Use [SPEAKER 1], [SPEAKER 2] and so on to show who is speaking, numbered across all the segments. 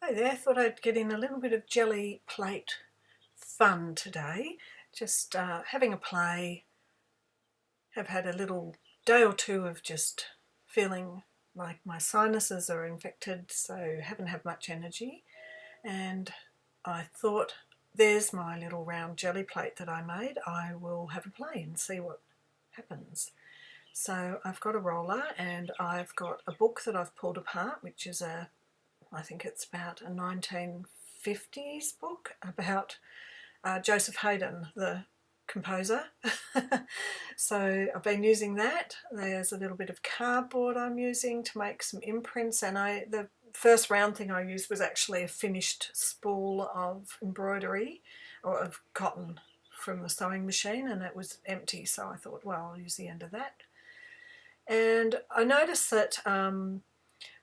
[SPEAKER 1] Hi there, thought I'd get in a little bit of jelly plate fun today. Just having a play. Have had a little day or two of just feeling like my sinuses are infected, so haven't had much energy. And I thought, there's my little round jelly plate that I made. I will have a play and see what happens. So I've got a roller and I've got a book that I've pulled apart, which is I think it's about a 1950s book about Joseph Haydn, the composer. So I've been using that. There's a little bit of cardboard I'm using to make some imprints, and the first round thing I used was actually a finished spool of embroidery, or of cotton from the sewing machine, and it was empty, so I thought, well, I'll use the end of that. And I noticed that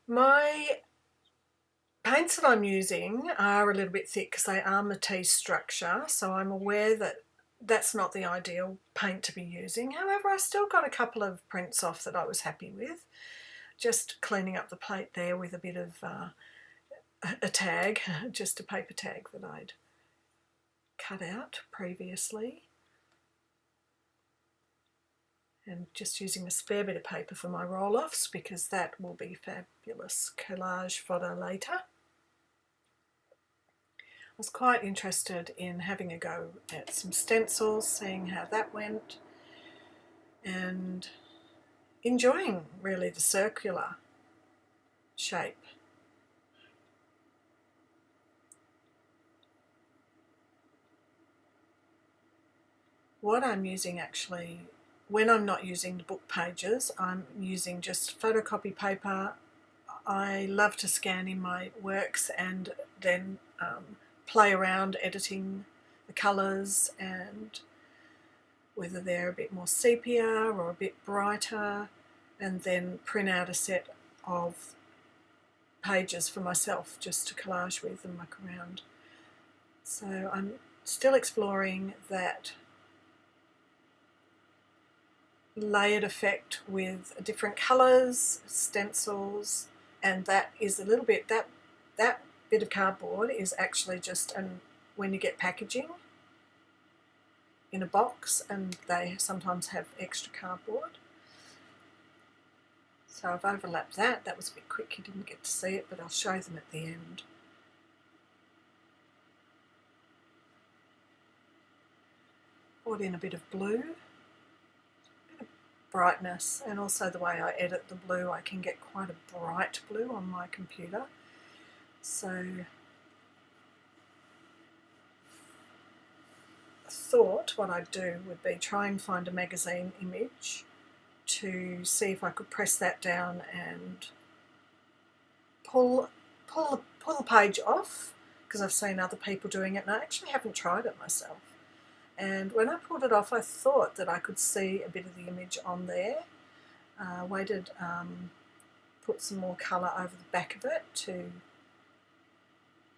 [SPEAKER 1] my paints that I'm using are a little bit thick because they are Matisse structure, so I'm aware that that's not the ideal paint to be using. However, I still got a couple of prints off that I was happy with. Just cleaning up the plate there with a bit of a tag, just a paper tag that I'd cut out previously. And just using a spare bit of paper for my roll-offs, because that will be fabulous collage fodder later. I was quite interested in having a go at some stencils, seeing how that went, and enjoying really the circular shape. What I'm using actually, when I'm not using the book pages, I'm using just photocopy paper. I love to scan in my works and then play around editing the colours and whether they're a bit more sepia or a bit brighter, and then print out a set of pages for myself just to collage with and muck around. So I'm still exploring that layered effect with different colours, stencils, and that is a little bit, that bit of cardboard is actually just when you get packaging in a box, and they sometimes have extra cardboard. So I've overlapped that. That was a bit quick, you didn't get to see it, but I'll show them at the end. Brought in a bit of blue, a bit of brightness, and also the way I edit the blue, I can get quite a bright blue on my computer. So I thought what I'd do would be try and find a magazine image to see if I could press that down and pull the page off, because I've seen other people doing it and I actually haven't tried it myself. And when I pulled it off, I thought that I could see a bit of the image on there. Waited, put some more colour over the back of it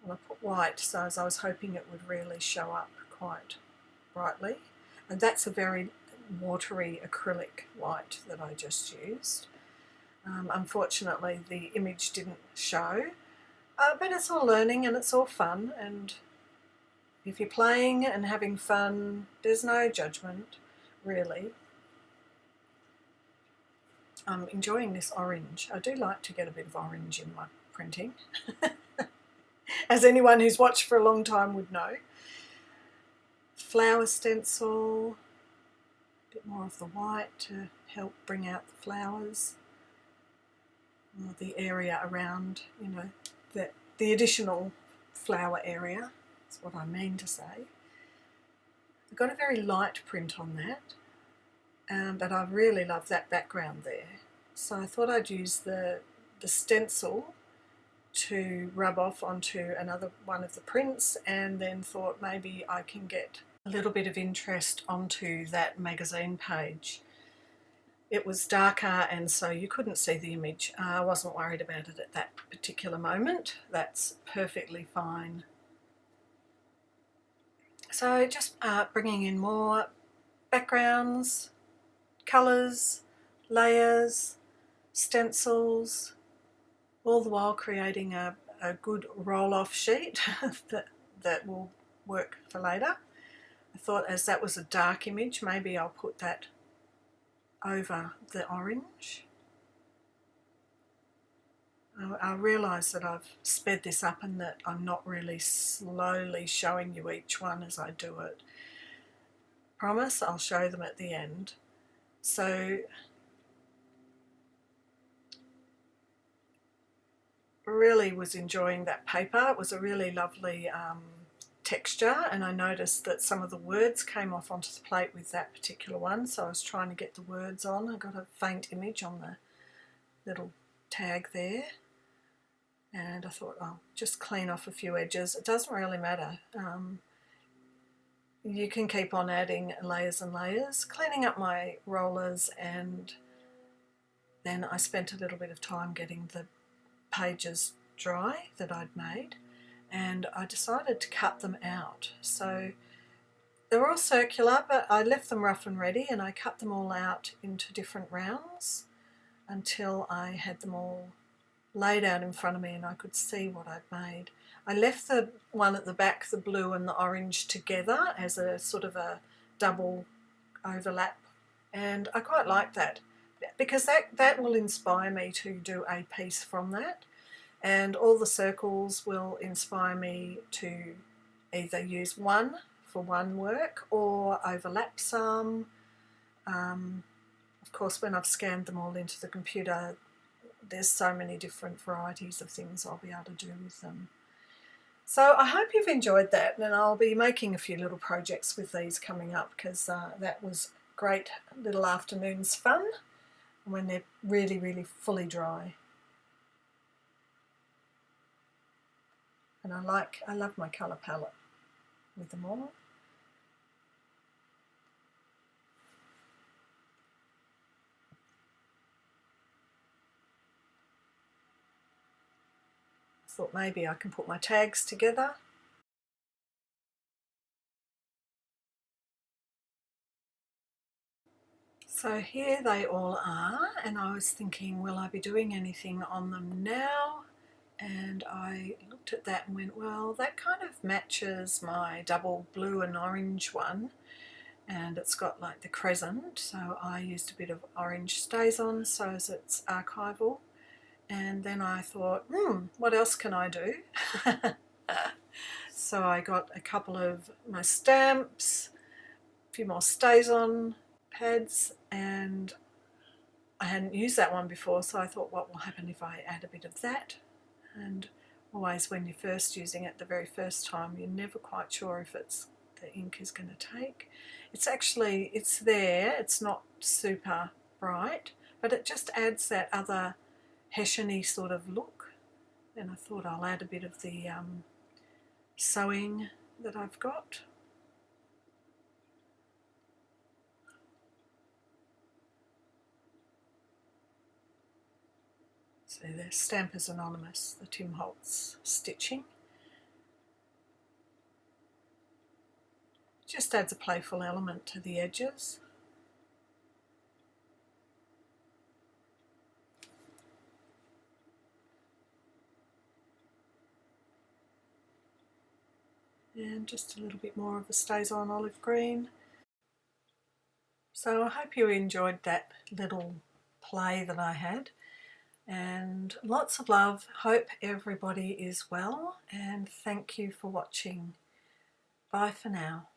[SPEAKER 1] I put white, so as I was hoping it would really show up quite brightly. And that's a very watery acrylic white that I just used. Unfortunately, the image didn't show, but it's all learning and it's all fun, and if you're playing and having fun, there's no judgment, really. I'm enjoying this orange. I do like to get a bit of orange in my printing, as anyone who's watched for a long time would know. Flower stencil, a bit more of the white to help bring out the flowers, or the area around, you know, the additional flower area. That's what I mean to say. I've got a very light print on that, but I really love that background there. So I thought I'd use the stencil to rub off onto another one of the prints, and then thought maybe I can get a little bit of interest onto that magazine page. It was darker and so you couldn't see the image. I wasn't worried about it at that particular moment. That's perfectly fine. So just bringing in more backgrounds, colours, layers, stencils, all the while creating a a good roll-off sheet that will work for later. I thought as that was a dark image, maybe I'll put that over the orange. I realise that I've sped this up and that I'm not really slowly showing you each one as I do it. Promise I'll show them at the end. So really was enjoying that paper. It was a really lovely texture, and I noticed that some of the words came off onto the plate with that particular one, so I was trying to get the words on. I got a faint image on the little tag there, and I thought I'll just clean off a few edges. It doesn't really matter. You can keep on adding layers and layers, cleaning up my rollers, and then I spent a little bit of time getting the pages dry that I'd made, and I decided to cut them out. So they were all circular, but I left them rough and ready, and I cut them all out into different rounds until I had them all laid out in front of me and I could see what I'd made. I left the one at the back, the blue and the orange, together as a sort of a double overlap, and I quite like that because that will inspire me to do a piece from that, and all the circles will inspire me to either use one for one work or overlap some. Of course, when I've scanned them all into the computer, there's so many different varieties of things I'll be able to do with them. So I hope you've enjoyed that, and I'll be making a few little projects with these coming up, because that was great little afternoon's fun when they're really, really fully dry. And I love my colour palette with them all. Thought maybe I can put my tags together. So here they all are, and I was thinking, will I be doing anything on them now? And I looked at that and went, well, that kind of matches my double blue and orange one, and it's got like the crescent, so I used a bit of orange StazOn so as it's archival. And then I thought, what else can I do? So I got a couple of my stamps, a few more StazOn pads, and I hadn't used that one before, so I thought, what will happen if I add a bit of that? And always when you're first using it the very first time, you're never quite sure if the ink is going to take. It's there, it's not super bright, but it just adds that other Hessian-y sort of look. And I thought I'll add a bit of the sewing that I've got. So the stamp is anonymous, the Tim Holtz stitching. Just adds a playful element to the edges. And just a little bit more of a StazOn olive green. So I hope you enjoyed that little play that I had, and lots of love. Hope everybody is well, and thank you for watching. Bye for now.